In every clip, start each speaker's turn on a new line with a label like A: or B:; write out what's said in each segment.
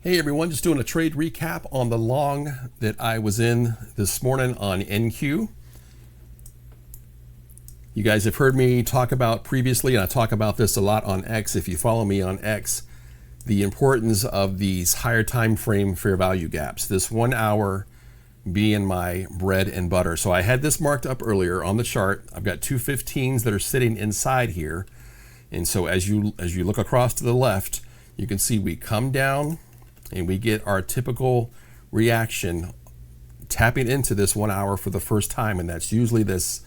A: Hey everyone, just doing a trade recap on the long that I was in this morning on NQ. You guys have heard me talk about previously, and I talk about this a lot on X if you follow me on X, the importance of these higher time frame fair value gaps. This 1 hour being my bread and butter. So I had this marked up earlier on the chart. I've got two 15s that are sitting inside here. And so as you look across to the left, you can see we come down and we get our typical reaction tapping into this 1 hour for the first time, and that's usually this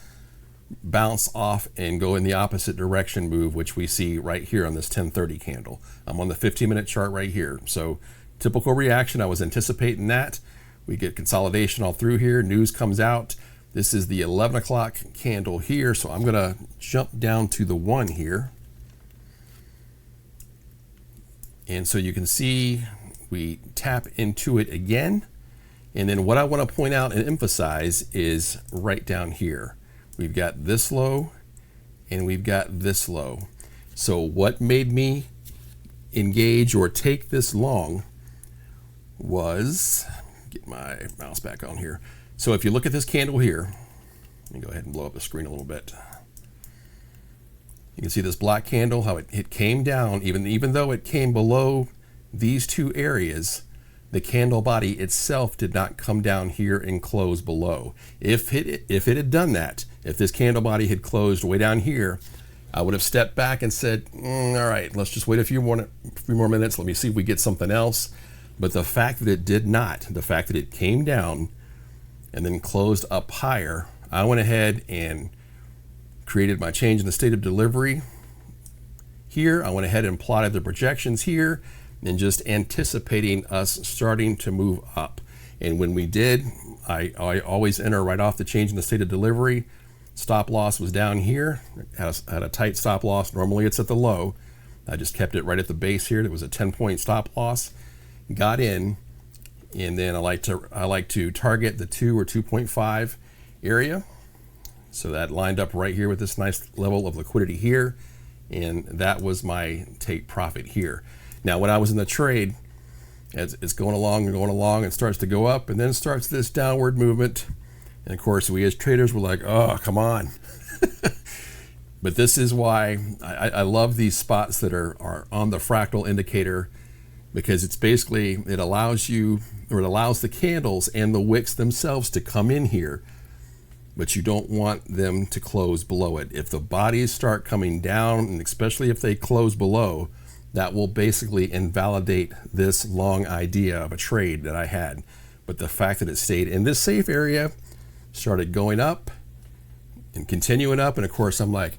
A: bounce off and go in the opposite direction move, which we see right here on this 1030 candle. I'm on the 15-minute chart right here. So typical reaction, I was anticipating that. We get consolidation all through here, news comes out. This is the 11 o'clock candle here, so I'm gonna jump down to the 1 here. And so you can see we tap into it again. And then what I want to point out and emphasize is right down here. We've got this low and we've got this low. So what made me engage or take this long was, get my mouse back on here. So if you look at this candle here, let me go ahead and blow up the screen a little bit. You can see this black candle, how it came down, even though it came below these two areas, the candle body itself did not come down here and close below. If it had done that, if this candle body had closed way down here, I would have stepped back and said, all right, let's just wait a few more minutes. Let me see if we get something else. But the fact that it did not, the fact that it came down and then closed up higher, I went ahead and created my change in the state of delivery here. I went ahead and plotted the projections here and just anticipating us starting to move up. And when we did, I always enter right off the change in the state of delivery. Stop loss was down here, had a tight stop loss. Normally it's at the low. I just kept it right at the base here. It was a 10-point stop loss. Got in, and then I like to target the 2 or 2.5 area. So that lined up right here with this nice level of liquidity here, and that was my take profit here. Now, when I was in the trade, as it's going along and going along, it starts to go up and then starts this downward movement. And of course, we as traders were like, oh, come on. But this is why I love these spots that are on the fractal indicator, because it's basically, it allows you, or it allows the candles and the wicks themselves to come in here, but you don't want them to close below it. If the bodies start coming down, and especially if they close below, that will basically invalidate this long idea of a trade that I had. But the fact that it stayed in this safe area, started going up and continuing up, and of course I'm like,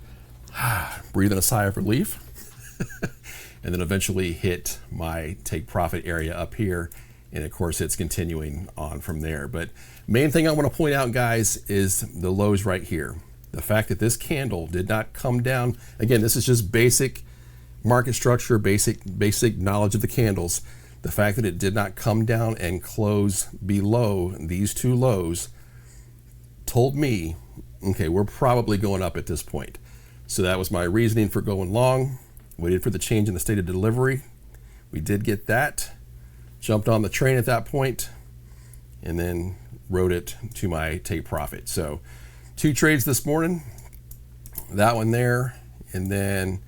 A: breathing a sigh of relief. And then eventually hit my take profit area up here, and of course it's continuing on from there. But main thing I want to point out, guys, is the lows right here. The fact that this candle did not come down, again, this is just basic market structure, basic knowledge of the candles. The fact that it did not come down and close below these two lows told me, okay, we're probably going up at this point. So that was my reasoning for going long. Waited for the change in the state of delivery. We did get that. Jumped on the train at that point, and then rode it to my take profit. So 2 trades this morning, that one there, and then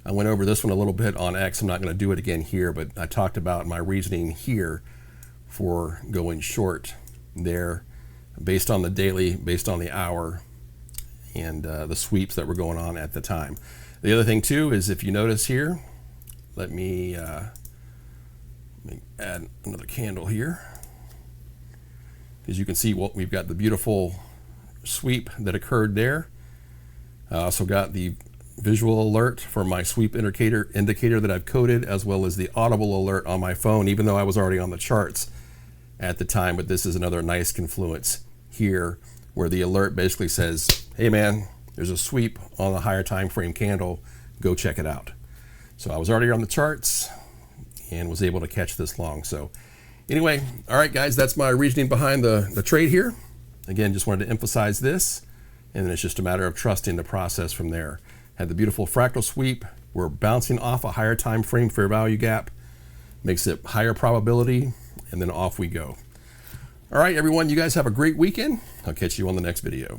A: I went over this one a little bit on X. I'm not going to do it again here, but I talked about my reasoning here for going short there based on the daily, based on the hour, and the sweeps that were going on at the time. The other thing too is, if you notice here, let me add another candle here, because you can see what we've got, the beautiful sweep that occurred there. I also got the visual alert for my sweep indicator that I've coded, as well as the audible alert on my phone, even though I was already on the charts at the time. But this is another nice confluence here where the alert basically says, hey man, there's a sweep on the higher time frame candle, go check it out. So I was already on the charts and was able to catch this long. So anyway, all right guys, that's my reasoning behind the trade here. Again, just wanted to emphasize this, and then it's just a matter of trusting the process from there. Had the beautiful fractal sweep. We're bouncing off a higher time frame fair value gap. makes it higher probability, and then off we go. All right, everyone, you guys have a great weekend. I'll catch you on the next video.